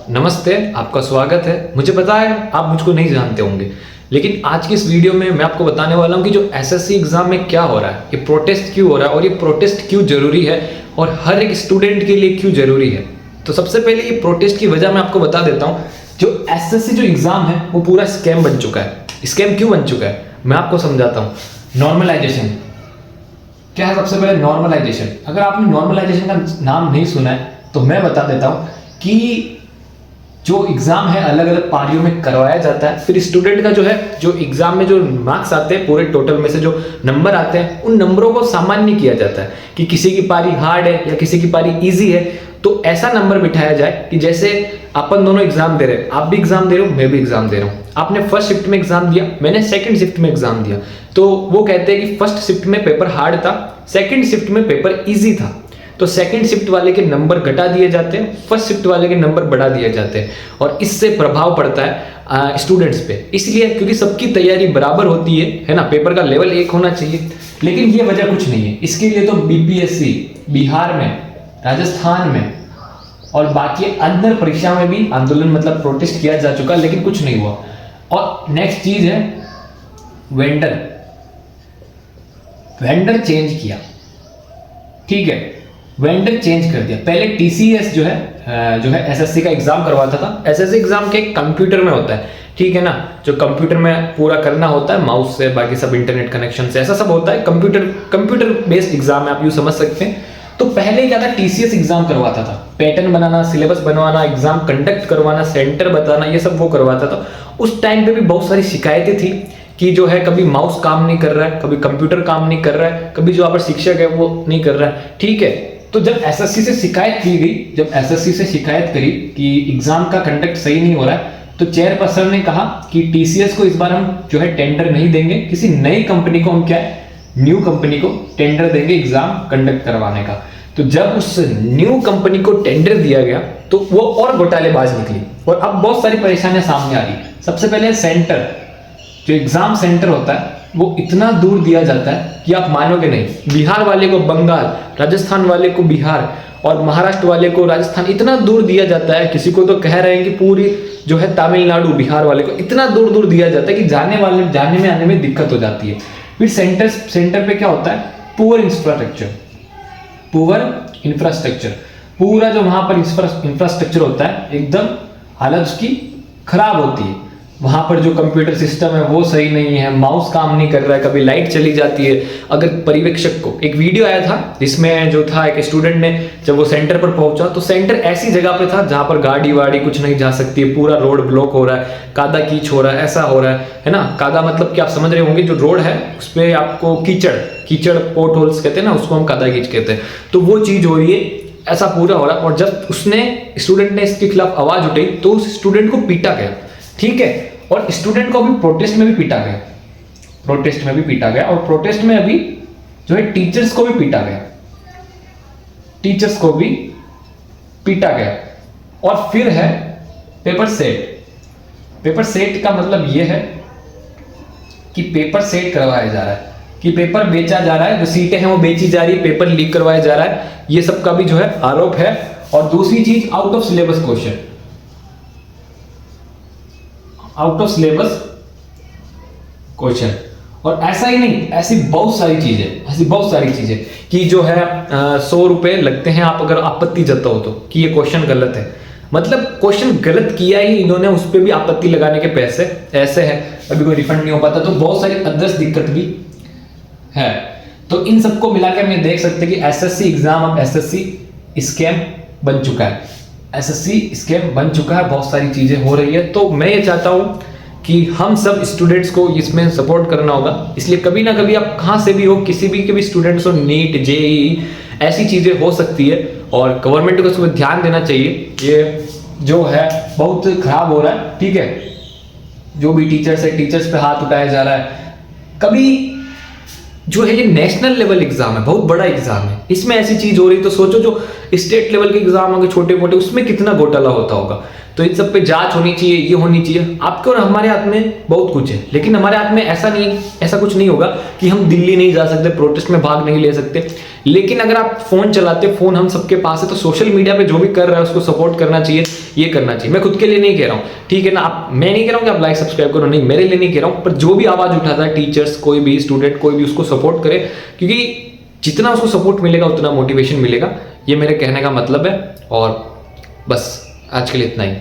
नमस्ते, आपका स्वागत है। मुझे पता है आप मुझको नहीं जानते होंगे, लेकिन आज की इस वीडियो में मैं आपको बताने वाला हूं कि जो एसएससी एग्जाम में क्या हो रहा है, ये प्रोटेस्ट क्यों हो रहा है और ये प्रोटेस्ट क्यों जरूरी है और हर एक स्टूडेंट के लिए क्यों जरूरी है। तो सबसे पहले ये प्रोटेस्ट की वजह मैं आपको बता देता हूँ। जो एसएससी जो एग्जाम है वो पूरा स्कैम बन चुका है। स्कैम क्यों बन चुका है मैं आपको समझाता हूँ। नॉर्मलाइजेशन क्या है? सबसे पहले नॉर्मलाइजेशन। अगर आपने नॉर्मलाइजेशन का नाम नहीं सुना है तो मैं बता देता हूँ कि जो एग्जाम है अलग अलग पारियों में करवाया जाता है। फिर स्टूडेंट का जो एग्जाम में जो मार्क्स आते हैं, पूरे टोटल में से जो नंबर आते हैं, उन नंबरों को सामान्य किया जाता है कि किसी की पारी हार्ड है या किसी की पारी इजी है, तो ऐसा नंबर बिठाया जाए कि जैसे अपन दोनों एग्जाम दे रहे हैं, आप भी एग्जाम दे रहे हो, मैं भी एग्जाम दे रहा हूँ। आपने फर्स्ट शिफ्ट में एग्जाम दिया, मैंने सेकंड शिफ्ट में एग्जाम दिया, तो वो कहते हैं कि फर्स्ट शिफ्ट में पेपर हार्ड था, सेकंड शिफ्ट में पेपर इजी था, तो सेकंड शिफ्ट वाले के नंबर घटा दिए जाते हैं, फर्स्ट शिफ्ट वाले के नंबर बढ़ा दिए जाते हैं और इससे प्रभाव पड़ता है स्टूडेंट्स पे। इसलिए क्योंकि सबकी तैयारी बराबर होती है ना, पेपर का लेवल एक होना चाहिए। लेकिन ये वजह कुछ नहीं है। इसके लिए तो बीपीएससी बिहार में, राजस्थान में और बाकी अंदर परीक्षा में भी आंदोलन मतलब प्रोटेस्ट किया जा चुका, लेकिन कुछ नहीं हुआ। और नेक्स्ट चीज है वेंडर चेंज किया। ठीक है, वेंडर चेंज कर दिया। पहले टीसीएस जो है एसएससी का एग्जाम करवाता था। एसएससी एग्जाम के कंप्यूटर में होता है, ठीक है ना, जो कंप्यूटर में पूरा करना होता है माउस से, बाकी सब इंटरनेट कनेक्शन से, ऐसा सब होता है। कंप्यूटर बेस्ड एग्जाम है, आप यूं समझ सकते हैं। तो पहले क्या था, टीसीएस एग्जाम करवाता था, पैटर्न बनाना, सिलेबस बनवाना, एग्जाम कंडक्ट करवाना, सेंटर बताना, ये सब वो करवाता था। उस टाइम पे भी बहुत सारी शिकायतें थी कि जो है कभी माउस काम नहीं कर रहा है, कभी कंप्यूटर काम नहीं कर रहा है, कभी जो आप शिक्षक है वो नहीं कर रहा है। ठीक है, तो जब एसएससी से शिकायत की गई, जब एसएससी से शिकायत करी कि एग्जाम का कंडक्ट सही नहीं हो रहा है, तो चेयरपर्सन ने कहा कि टीसीएस को इस बार हम जो है टेंडर नहीं देंगे, किसी नई कंपनी को हम क्या है, न्यू कंपनी को टेंडर देंगे एग्जाम कंडक्ट करवाने का। तो जब उस न्यू कंपनी को टेंडर दिया गया तो वो और घोटालेबाज निकली और अब बहुत सारी परेशानियां सामने आ रही। सबसे पहले सेंटर, जो एग्जाम सेंटर होता है वो इतना दूर दिया जाता है कि आप मानोगे नहीं। बिहार वाले को बंगाल, राजस्थान वाले को बिहार और महाराष्ट्र वाले को राजस्थान, इतना दूर दिया जाता है। किसी को तो कह रहे हैं कि पूरी जो है तमिलनाडु, बिहार वाले को इतना दूर दूर दिया जाता है कि जाने में आने में दिक्कत हो जाती है। फिर सेंटर पे क्या होता है, पुअर इंफ्रास्ट्रक्चर, पूरा जो वहां पर इंफ्रास्ट्रक्चर होता है एकदम हालत उसकी खराब होती है। वहां पर जो कंप्यूटर सिस्टम है वो सही नहीं है, माउस काम नहीं कर रहा है, कभी लाइट चली जाती है। अगर पर्यवेक्षक को, एक वीडियो आया था जिसमें जो था एक स्टूडेंट ने, जब वो सेंटर पर पहुंचा तो सेंटर ऐसी जगह पे था जहां पर गाड़ी वाड़ी कुछ नहीं जा सकती है, पूरा रोड ब्लॉक हो रहा है, कादा कीच हो रहा है, ऐसा हो रहा है ना। कादा मतलब कि आप समझ रहे होंगे, जो रोड है उस पर आपको कीचड़ पोर्ट होल्स कहते हैं ना, उसको हम कादा कीच कहते हैं। तो वो चीज हो रही है, ऐसा पूरा हो रहा है। और जब स्टूडेंट ने इसके खिलाफ आवाज उठाई तो उस स्टूडेंट को पीटा गया। ठीक है, और स्टूडेंट को अभी प्रोटेस्ट में भी पीटा गया और प्रोटेस्ट में अभी जो है टीचर्स को भी पीटा गया। और फिर है पेपर सेट का मतलब यह है कि पेपर सेट करवाया जा रहा है, कि पेपर बेचा जा रहा है, जो सीटें हैं वो बेची जा रही है, पेपर लीक करवाया जा रहा है, ये सब का भी जो है आरोप है। और दूसरी चीज, आउट ऑफ सिलेबस क्वेश्चन। और ऐसा ही नहीं, ऐसी बहुत सारी चीजें कि जो है 100 रुपए लगते हैं आप अगर आपत्ति जताओ तो, कि ये क्वेश्चन गलत है। मतलब क्वेश्चन गलत किया ही इन्होंने, उस पर भी आपत्ति लगाने के पैसे ऐसे है, अभी कोई रिफंड नहीं हो पाता। तो बहुत सारी अदर्स दिक्कत भी है। तो इन सबको मिला के हम देख सकते हैं कि एसएससी एग्जाम अब एसएससी स्कैम बन चुका है। बहुत सारी चीजें हो रही है। तो मैं ये चाहता हूं कि हम सब स्टूडेंट्स को इसमें सपोर्ट करना होगा। इसलिए कभी ना कभी आप कहां से भी हो, किसी भी के भी स्टूडेंट्स हो, नीट, जेईई, ऐसी चीजें हो सकती है और गवर्नमेंट को इसमें ध्यान देना चाहिए। ये जो है बहुत खराब हो रहा है। ठीक है, जो भी टीचर्स है, टीचर्स पे हाथ उठाया जा रहा है। कभी जो है ये नेशनल लेवल एग्जाम है, बहुत बड़ा एग्जाम है, इसमें ऐसी चीज हो रही, तो सोचो जो स्टेट लेवल के एग्जाम होंगे छोटे मोटे, उसमें कितना घोटाला होता होगा। तो इन सब पे जांच होनी चाहिए, ये होनी चाहिए। आपके और हमारे हाथ में बहुत कुछ है, लेकिन हमारे हाथ में ऐसा कुछ नहीं होगा कि हम दिल्ली नहीं जा सकते, प्रोटेस्ट में भाग नहीं ले सकते। लेकिन अगर आप फोन चलाते, फोन हम सबके पास है, तो सोशल मीडिया पे जो भी कर रहा है उसको सपोर्ट करना चाहिए, ये करना चाहिए। मैं खुद के लिए नहीं कह रहा हूँ, ठीक है ना, मैं नहीं कह रहा हूँ कि आप लाइक सब्सक्राइब करो, नहीं, मेरे लिए नहीं कह रहा हूँ, पर जो भी आवाज उठाता है, टीचर्स, कोई भी स्टूडेंट, कोई भी, उसको सपोर्ट करे, क्योंकि जितना उसको सपोर्ट मिलेगा उतना मोटिवेशन मिलेगा। ये मेरे कहने का मतलब है। और बस आज के लिए इतना ही।